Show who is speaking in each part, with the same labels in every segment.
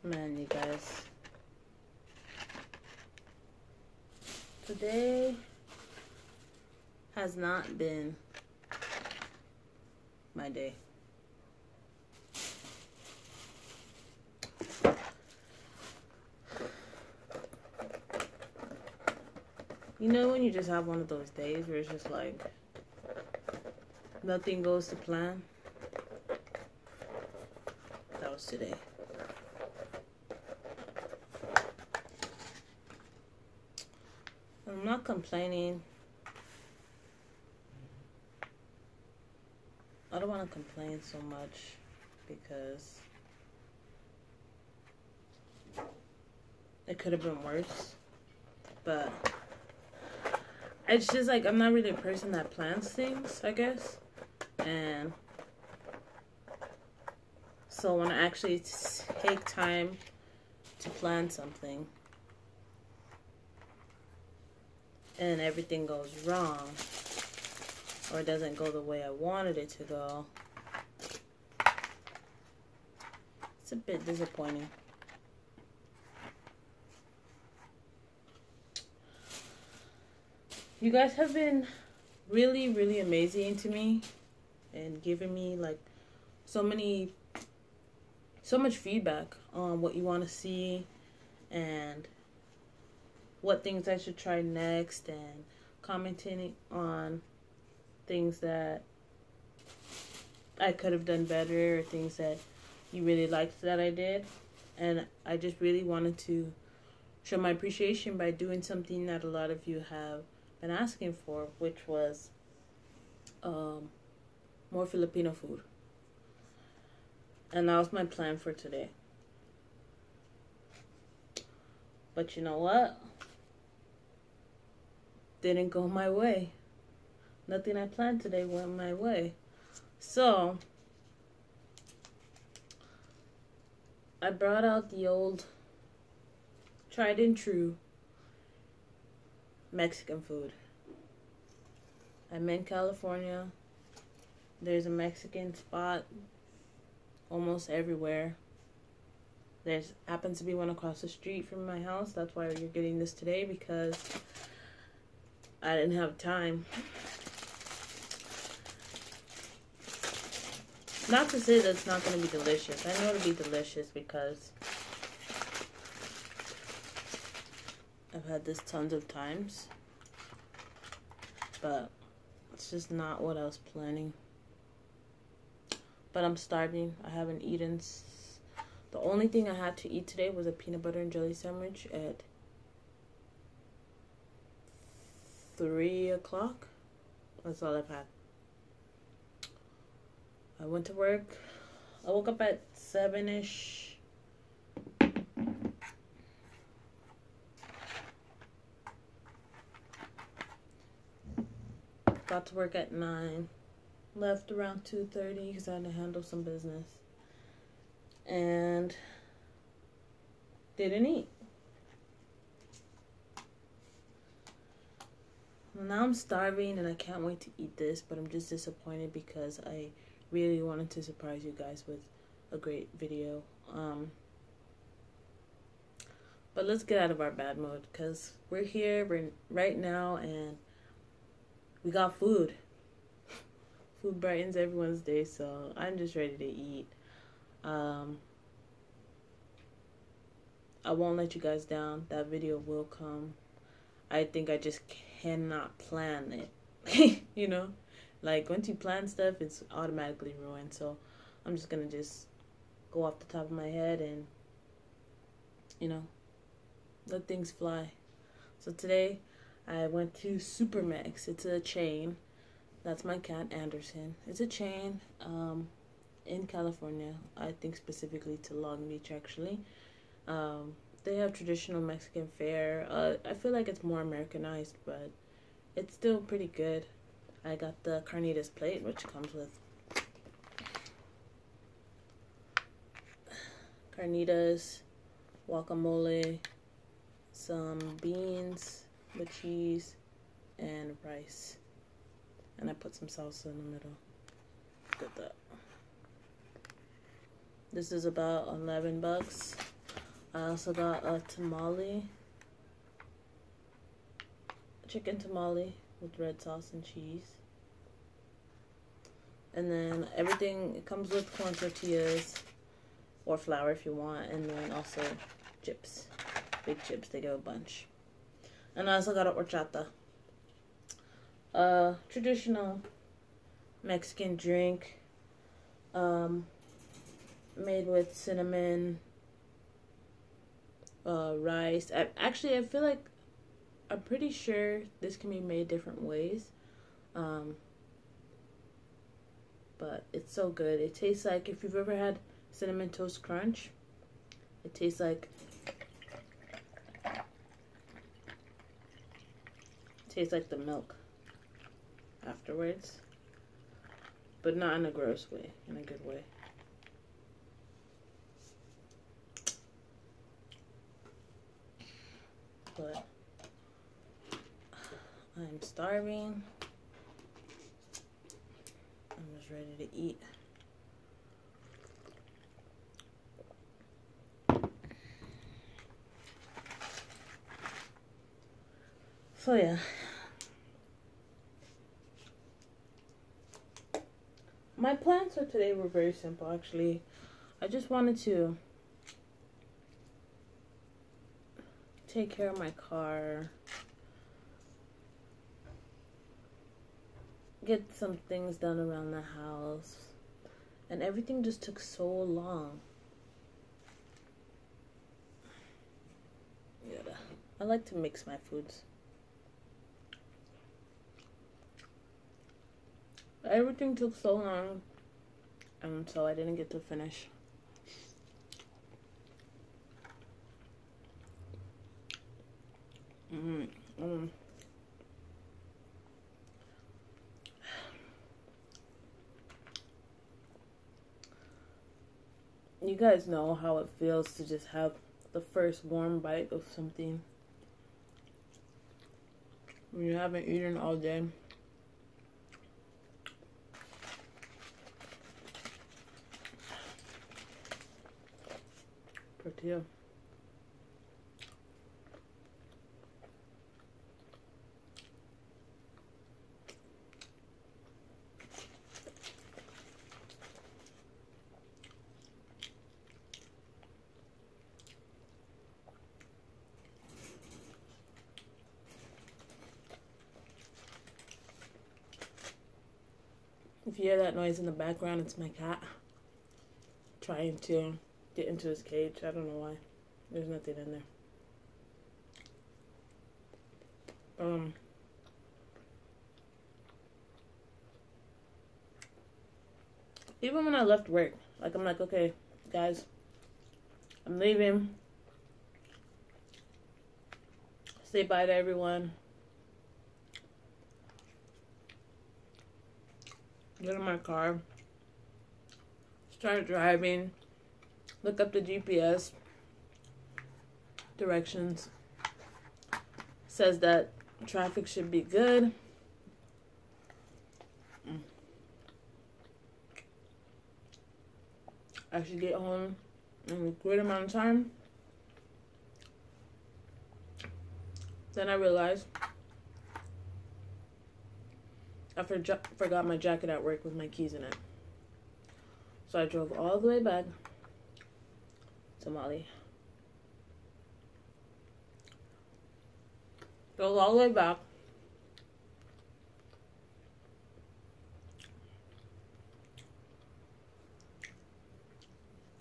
Speaker 1: Man, you guys. Today has not been my day. You know when you just have one of those days where it's just like nothing goes to plan? That was today. I'm not complaining. I don't want to complain so much because it could have been worse. But it's just like I'm not really a person that plans things, I guess. And so when I actually take time to plan something and everything goes wrong or it doesn't go the way I wanted it to go, it's a bit disappointing. You guys have been really, really amazing to me and giving me like so much feedback on what you want to see and what things I should try next, and commenting on things that I could have done better or things that you really liked that I did. And I just really wanted to show my appreciation by doing something that a lot of you have been asking for, which was more Filipino food. And that was my plan for today. But you know what? Didn't go my way. Nothing I planned today went my way. So I brought out the old tried and true Mexican food. I'm in California. There's a Mexican spot almost everywhere. There's happens to be one across the street from my house. That's why you're getting this today, because I didn't have time. Not to say that it's not going to be delicious. I know it'll be delicious because I've had this tons of times. But it's just not what I was planning. But I'm starving. I haven't eaten. The only thing I had to eat today was a peanut butter and jelly sandwich at 3 o'clock. That's all I've had. I went to work. I woke up at 7-ish. Got to work at 9. Left around 2:30 because I had to handle some business. And didn't eat. Now I'm starving and I can't wait to eat this, but I'm just disappointed because I really wanted to surprise you guys with a great video. But let's get out of our bad mood because we're here right now and we got food. Food brightens everyone's day, so I'm just ready to eat. I won't let you guys down. That video will come. I think I just cannot plan it. You know? Like, once you plan stuff, it's automatically ruined. So, I'm just gonna just go off the top of my head and, you know, let things fly. So, today, I went to Super Mex. It's a chain. That's my cat, Anderson. It's a chain in California. I think specifically to Long Beach, actually. They have traditional Mexican fare. I feel like it's more Americanized, but it's still pretty good. I got the Carnitas plate, which comes with carnitas, guacamole, some beans, the cheese, and rice. And I put some salsa in the middle. Look at that. This is about $11. I also got a tamale, chicken tamale with red sauce and cheese. And then everything, it comes with corn tortillas or flour if you want, and then also chips, big chips, they give a bunch. And I also got a horchata, traditional Mexican drink, made with cinnamon, rice. Actually, I feel like, I'm pretty sure this can be made different ways, but it's so good. It tastes like, if you've ever had Cinnamon Toast Crunch, it tastes like the milk afterwards, but not in a gross way, in a good way. But I'm starving. I'm just ready to eat. So yeah. My plans for today were very simple, actually. I just wanted to take care of my car, get some things done around the house, and everything just took so long. Yeah, I like to mix my foods. Everything took so long, and so I didn't get to finish. You guys know how it feels to just have the first warm bite of something when you haven't eaten all day. Tortilla. If you hear that noise in the background, it's my cat trying to get into his cage. I don't know why. There's nothing in there. Even when I left work, like, I'm like, okay, guys, I'm leaving. Say bye to everyone. Get in my car. Start driving. Look up the GPS directions. Says that traffic should be good. I should get home in a great amount of time. Then I realized I forgot my jacket at work with my keys in it. So I drove all the way back to Mali. Drove all the way back.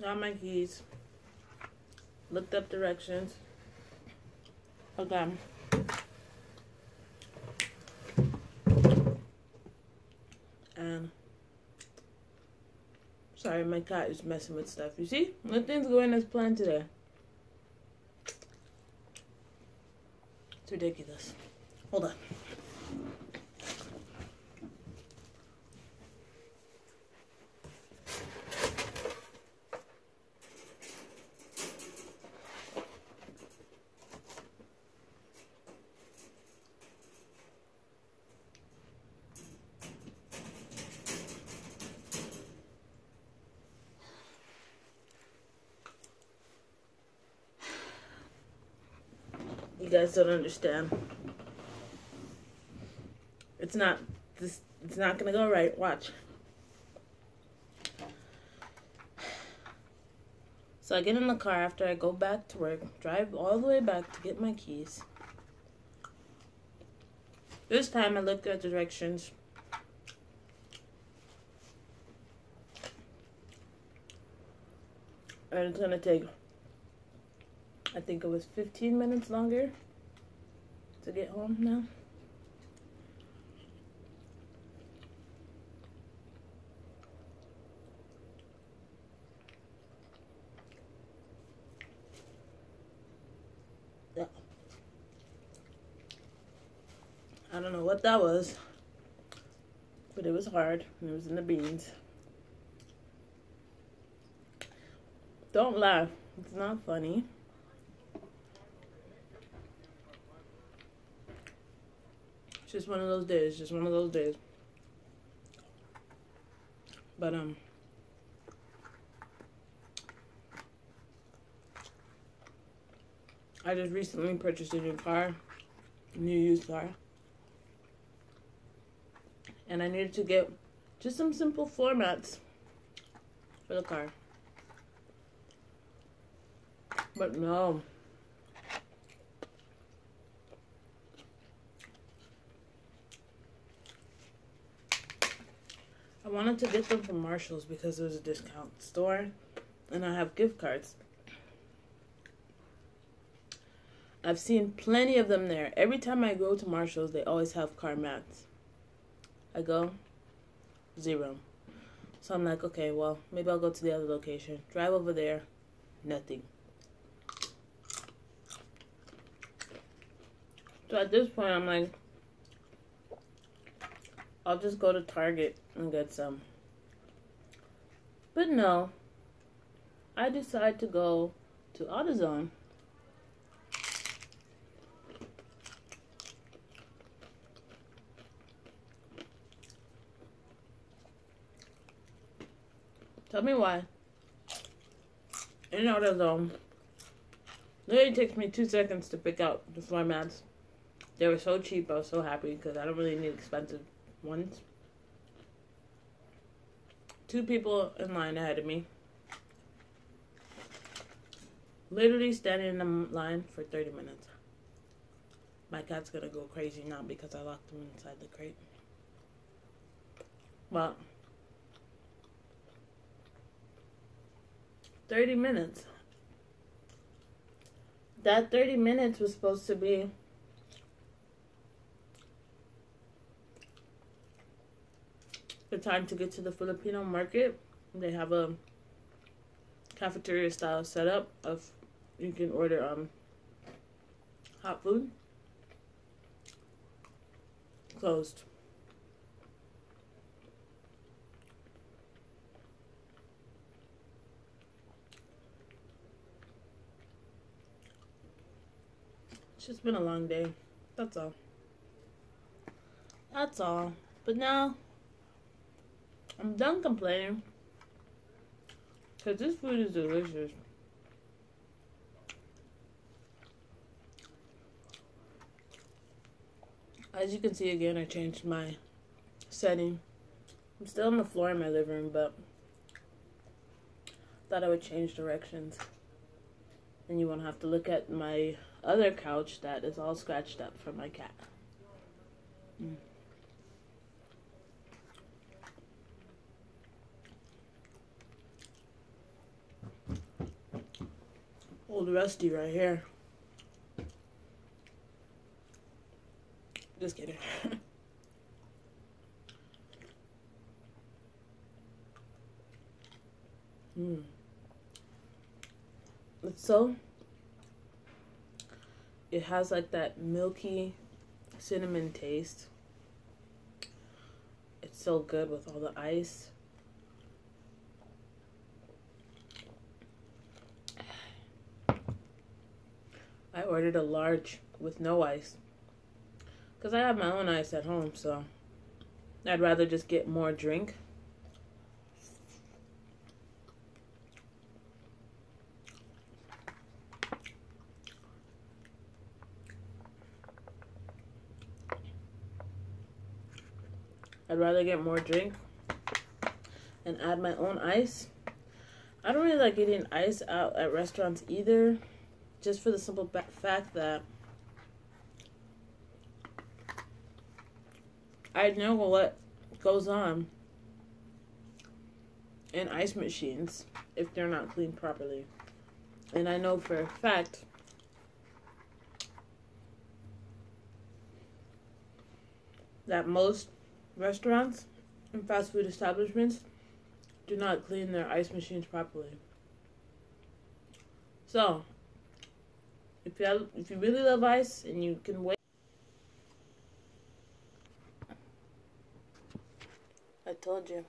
Speaker 1: Got my keys. Looked up directions. Again. And sorry, my cat is messing with stuff. You see? Nothing's going as planned today. It's ridiculous. Hold on. You guys don't understand. It's not gonna go right. Watch. So I get in the car after I go back to work, drive all the way back to get my keys. This time I looked at directions. And it's gonna take, I think it was 15 minutes longer to get home now. Yeah. I don't know what that was, but it was hard and it was in the beans. Don't laugh. It's not funny. It's just one of those days. Just one of those days. But, I just recently purchased a new used car. And I needed to get just some simple floor mats for the car. But no. I wanted to get them from Marshall's because it was a discount store and I have gift cards. I've seen plenty of them there. Every time I go to Marshall's, they always have car mats. I go, zero. So I'm like, okay, well, maybe I'll go to the other location. Drive over there, nothing. So at this point, I'm like, I'll just go to Target and get some. But no, I decide to go to AutoZone. Tell me why. In AutoZone, literally takes me 2 seconds to pick out the floor mats. They were so cheap, I was so happy because I don't really need expensive ones. 2 people in line ahead of me. Literally standing in the line for 30 minutes. My cat's gonna go crazy now because I locked him inside the crate. But 30 minutes. That 30 minutes was supposed to be the time to get to the Filipino market. They have a cafeteria style setup of you can order hot food. Closed. It's just been a long day. That's all. That's all. But now I'm done complaining because this food is delicious. As you can see again, I changed my setting. I'm still on the floor in my living room, but thought I would change directions. And you won't have to look at my other couch that is all scratched up from my cat. Old Rusty right here. Just kidding. It's so, it has like that milky cinnamon taste. It's so good with all the ice. I ordered a large with no ice because I have my own ice at home, so I'd rather just get more drink. I'd rather get more drink and add my own ice. I don't really like eating ice out at restaurants either, just for the simple fact that I know what goes on in ice machines if they're not cleaned properly. And I know for a fact that most restaurants and fast food establishments do not clean their ice machines properly. So, if you really love ice and you can wait, I told you.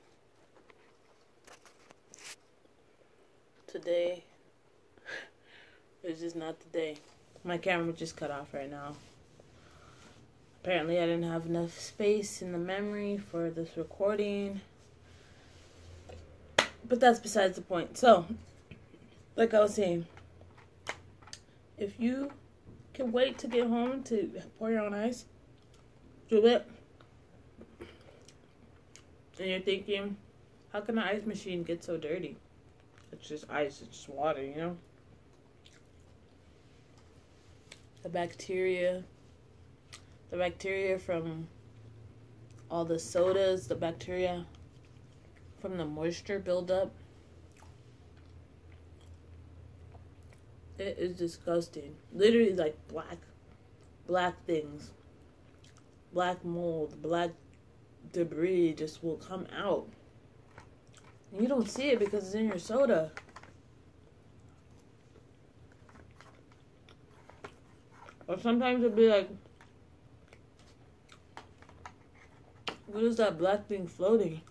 Speaker 1: Today is just not the day. My camera just cut off right now. Apparently I didn't have enough space in the memory for this recording. But that's besides the point. So, like I was saying, if you can wait to get home to pour your own ice, do it. And you're thinking, how can an ice machine get so dirty? It's just ice, it's just water, you know? The bacteria from all the sodas, the bacteria from the moisture buildup. It is disgusting. Literally like black things. Black mold, black debris just will come out. And you don't see it because it's in your soda. Or sometimes it'll be like, what is that black thing floating?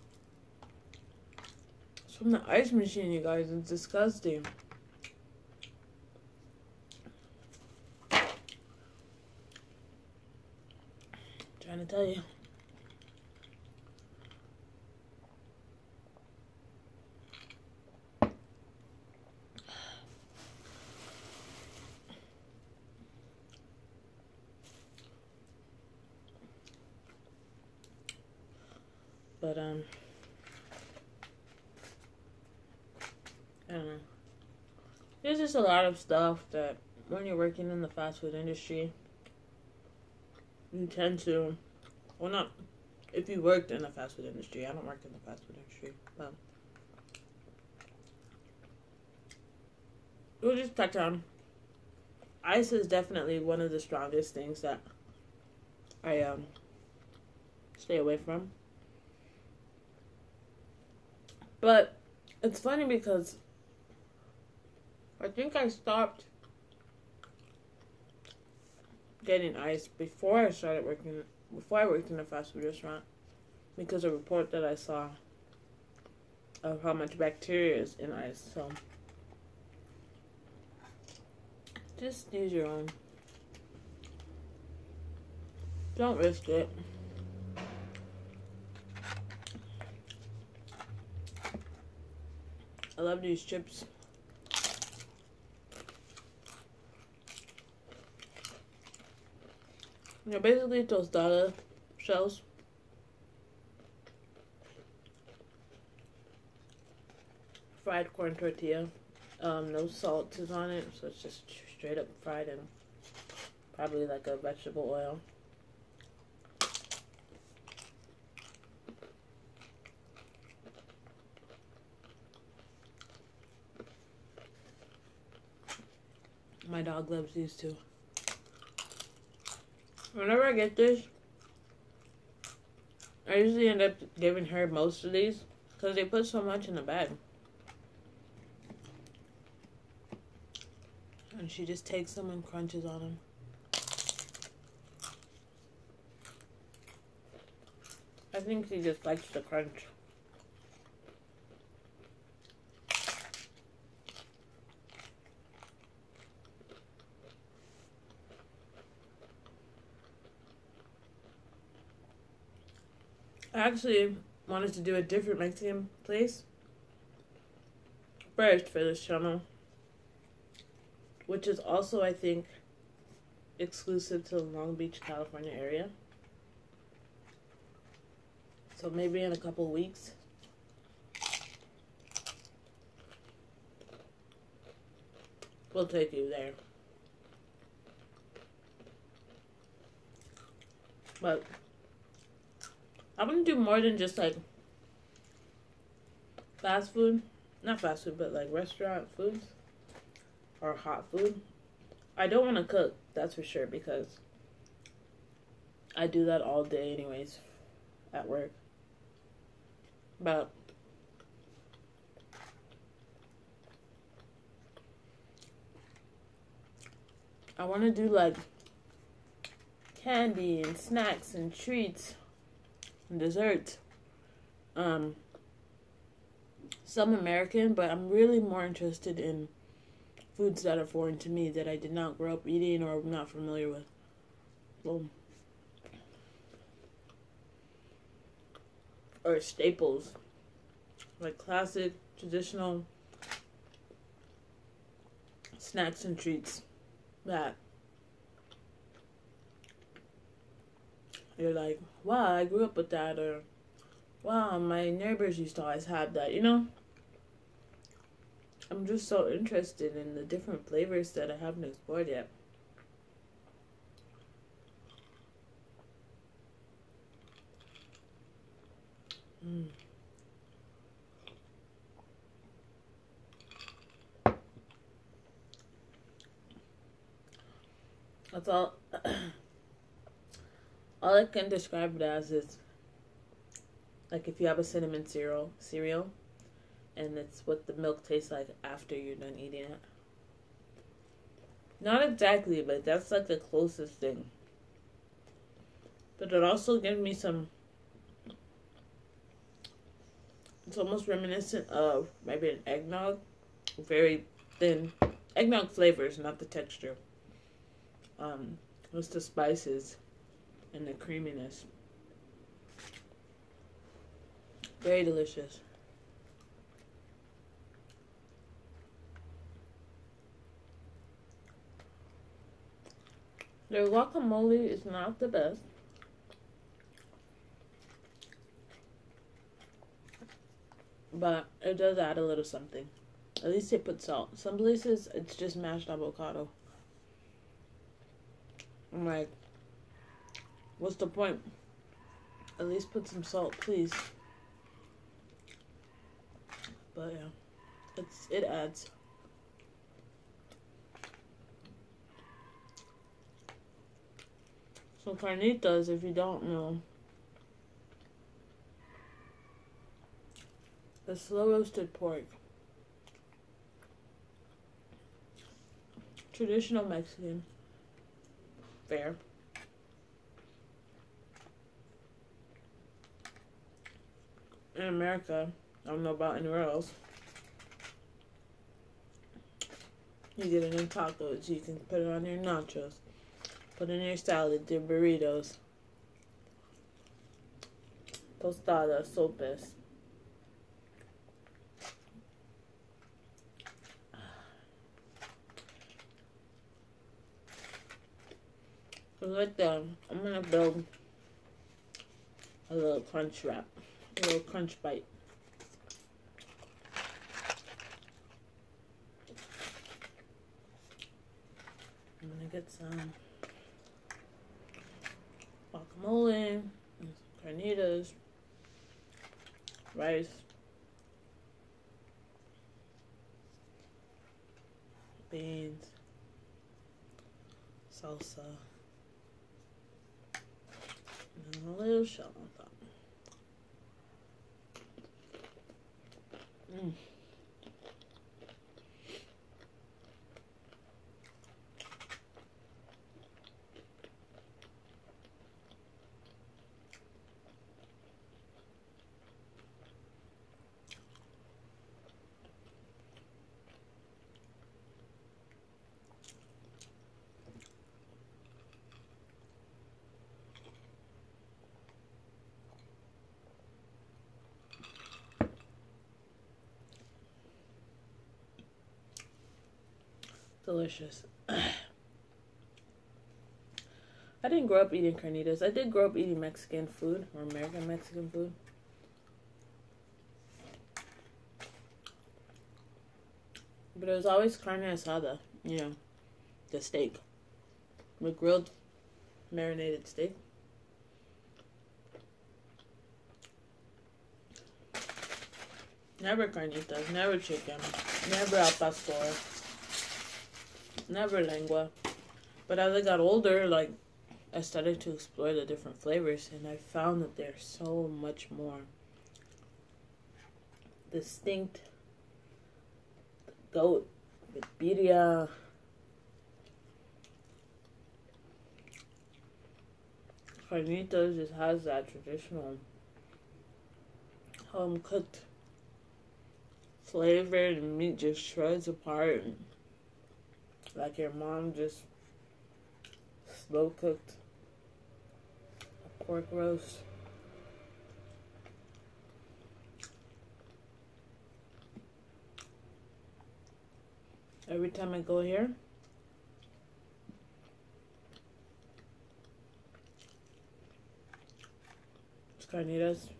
Speaker 1: It's from the ice machine, you guys. It's disgusting. Trying to tell you. But, I don't know. There's just a lot of stuff that when you're working in the fast food industry, you tend to, well, not, if you worked in the fast food industry, I don't work in the fast food industry, but we'll just touch on, ice is definitely one of the strongest things that I, stay away from. But it's funny because I think I stopped getting ice before I worked in a fast food restaurant because of a report that I saw of how much bacteria is in ice. So just use your own. Don't risk it. I love these chips. They're basically tostada shells. Fried corn tortilla. No salt is on it, so it's just straight up fried in probably like a vegetable oil. My dog loves these too. Whenever I get this, I usually end up giving her most of these because they put so much in the bag. And she just takes them and crunches on them. I think she just likes the crunch. I actually wanted to do a different Mexican place first for this channel, which is also, I think, exclusive to the Long Beach, California area. So maybe in a couple of weeks. We'll take you there. But I want to do more than just like fast food. Not fast food, but like restaurant foods or hot food. I don't want to cook, that's for sure, because I do that all day anyways at work. But I want to do like candy and snacks and treats and desserts. Some American, but I'm really more interested in foods that are foreign to me that I did not grow up eating or I'm not familiar with. Or staples, like classic, traditional snacks and treats that you're like, wow, I grew up with that, or wow, my neighbors used to always have that, you know? I'm just so interested in the different flavors that I haven't explored yet. That's all. All I can describe it as is like if you have a cinnamon cereal, and it's what the milk tastes like after you're done eating it. Not exactly, but that's like the closest thing. But it also gives me some. It's almost reminiscent of maybe an eggnog, very thin eggnog flavors, not the texture. It's the spices and the creaminess. Very delicious. Their guacamole is not the best. But it does add a little something. At least they put salt. Some places it's just mashed avocado. I'm like, what's the point? At least put some salt, please. But yeah, it adds. So carnitas, if you don't know, the slow roasted pork. Traditional Mexican fare. In America, I don't know about anywhere else. You get it in tacos. You can put it on your nachos. Put it in your salad, your burritos. Tostadas, sopes. Like that, I'm gonna build a little crunch wrap, a little crunch bite. I'm gonna get some guacamole, and some carnitas, rice, beans, salsa. And a little shell on top. Delicious. I didn't grow up eating carnitas. I did grow up eating Mexican food or American Mexican food. But it was always carne asada, you know, the steak. The grilled marinated steak. Never carnitas, never chicken, never al pastor, never lengua. But as I got older, like, I started to explore the different flavors, and I found that there's so much more distinct. Goat with birria, Carnitas just has that traditional home cooked flavor, and meat just shreds apart, like your mom just slow cooked a pork roast. Every time I go here, it's Carnitas.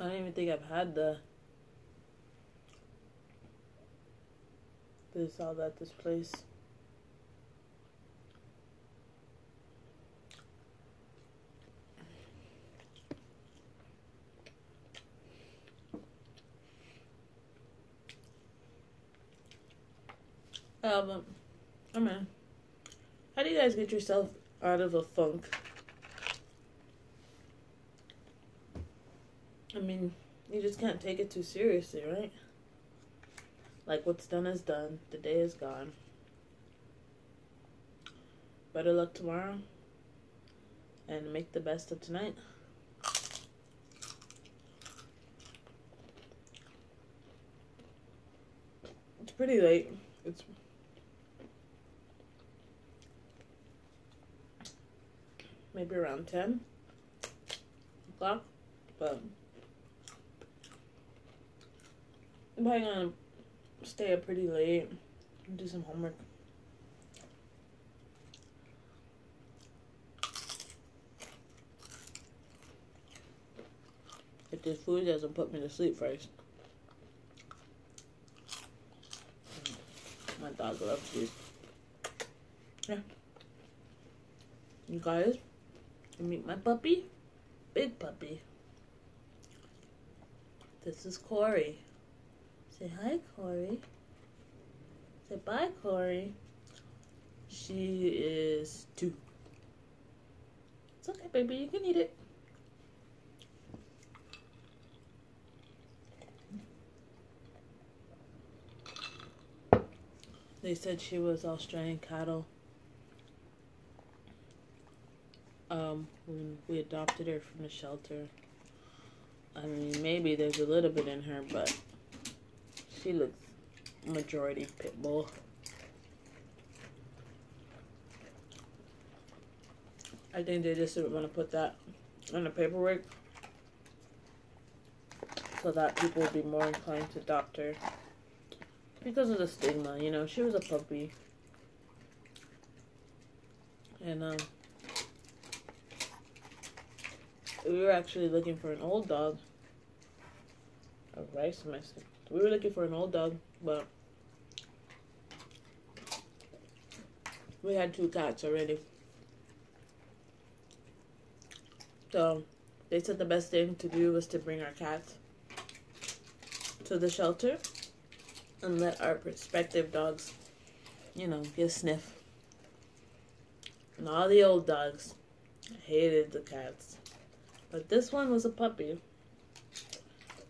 Speaker 1: I don't even think I've had this all at this place. I mean, how do you guys get yourself out of a funk? I mean, you just can't take it too seriously, right? Like, what's done is done. The day is gone. Better luck tomorrow. And make the best of tonight. It's pretty late. It's maybe around 10 o'clock, but I'm probably gonna stay up pretty late and do some homework. If this food doesn't put me to sleep first. My dog loves food. Yeah. You guys, you meet my puppy? Big puppy. This is Corey. Say hi, Corey. Say bye, Corey. She is 2. It's okay, baby. You can eat it. They said she was Australian cattle. When we adopted her from the shelter. I mean, maybe there's a little bit in her, but she looks majority pit bull. I think they just didn't want to put that on the paperwork so that people would be more inclined to adopt her. Because of the stigma, you know, she was a puppy. And, we were actually looking for an old dog. A rice semester. We were looking for an old dog, but we had 2 cats already. So they said the best thing to do was to bring our cats to the shelter and let our prospective dogs, you know, get a sniff. And all the old dogs hated the cats. But this one was a puppy.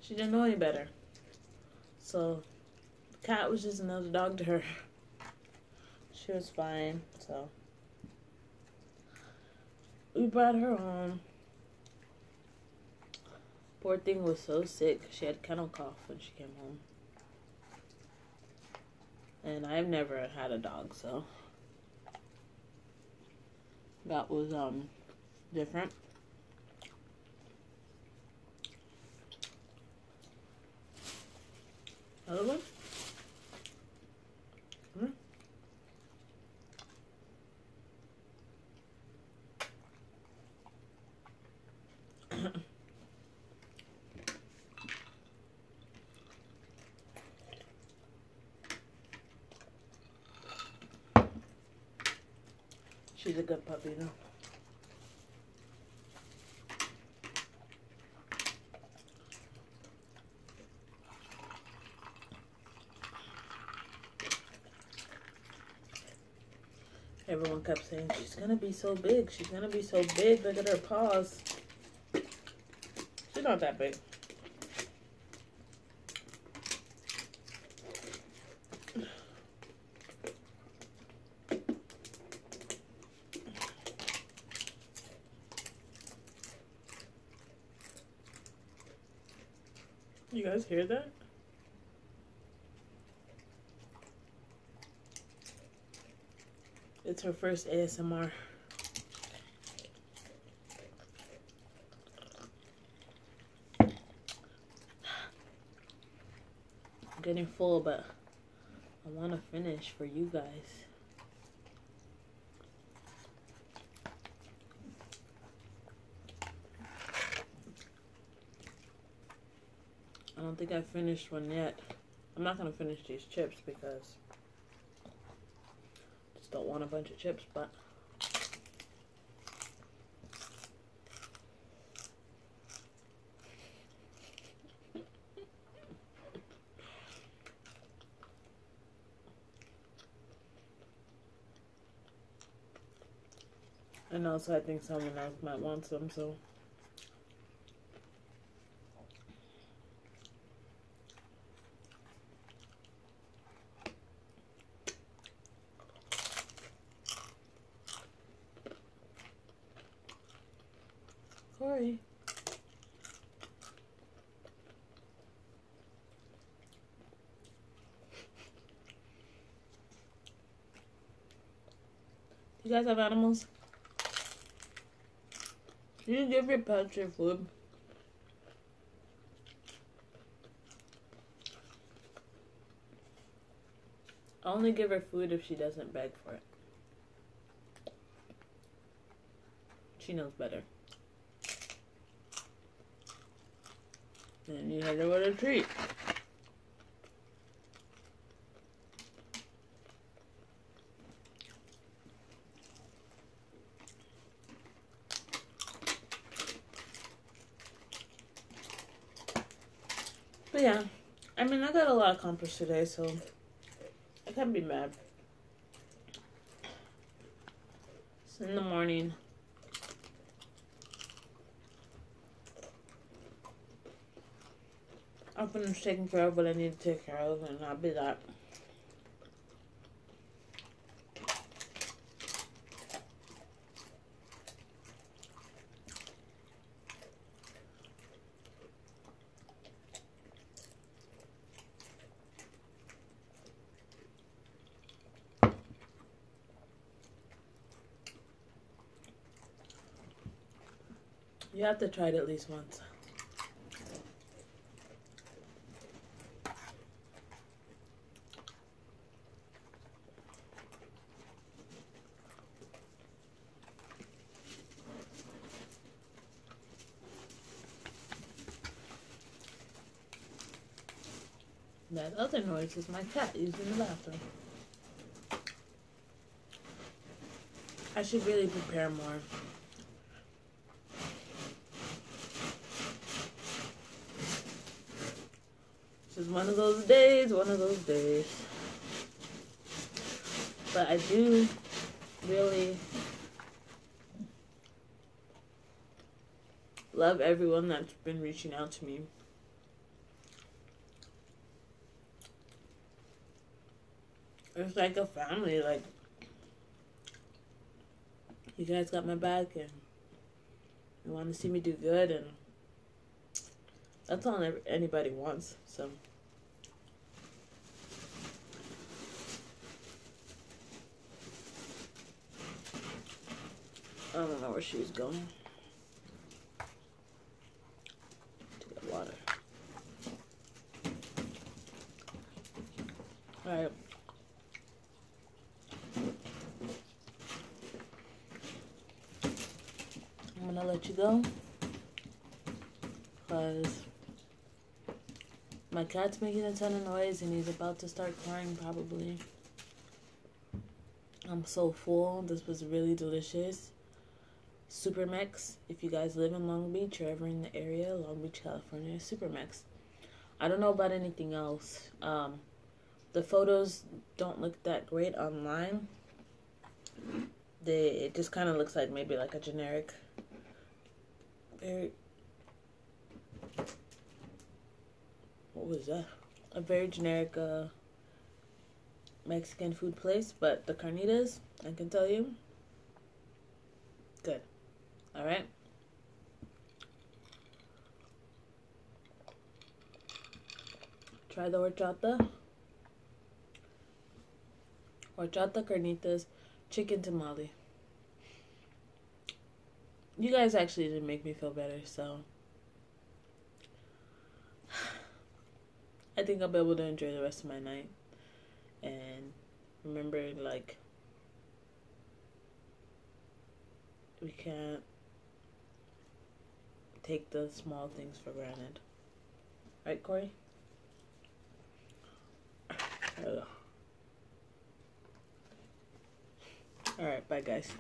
Speaker 1: She didn't know any better. So, the cat was just another dog to her. She was fine, so we brought her home. Poor thing was so sick. She had kennel cough when she came home. And I've never had a dog, so that was different. Another one? She's a good puppy, though. Everyone kept saying, she's gonna be so big. She's gonna be so big. Look at her paws. She's not that big. You guys hear that? It's her first ASMR. I'm getting full, but I want to finish for you guys. I don't think I finished one yet. I'm not going to finish these chips because I just don't want a bunch of chips, but and also I think someone else might want some, so Corey. You guys have animals? Do you give your pets your food? I only give her food if she doesn't beg for it. She knows better. Then you hit her with a treat. But yeah, I mean, I got a lot accomplished today, so I can't be mad. It's in the morning. I've been taking care of what I need to take care of, and I'll be that. You have to try it at least once. That other noise is my cat using the bathroom. I should really prepare more. This is one of those days, But I do really love everyone that's been reaching out to me. It's like a family, like, you guys got my back and you want to see me do good, and that's all anybody wants, so. I don't know where she was going. To get water. Alright. I'm gonna let you go, because my cat's making a ton of noise and he's about to start crying probably. I'm so full. This was really delicious. Super Mex. If you guys live in Long Beach or ever in the area, Long Beach, California, Super Mex. I don't know about anything else. The photos don't look that great online. It just kind of looks like maybe like a generic, what was that? A very generic Mexican food place, but the Carnitas, I can tell you, good. All right. Try the horchata. Horchata, carnitas, chicken tamale. You guys actually did make me feel better, so I think I'll be able to enjoy the rest of my night. And remember, like, we can't take the small things for granted. Right, Corey? Alright, bye guys.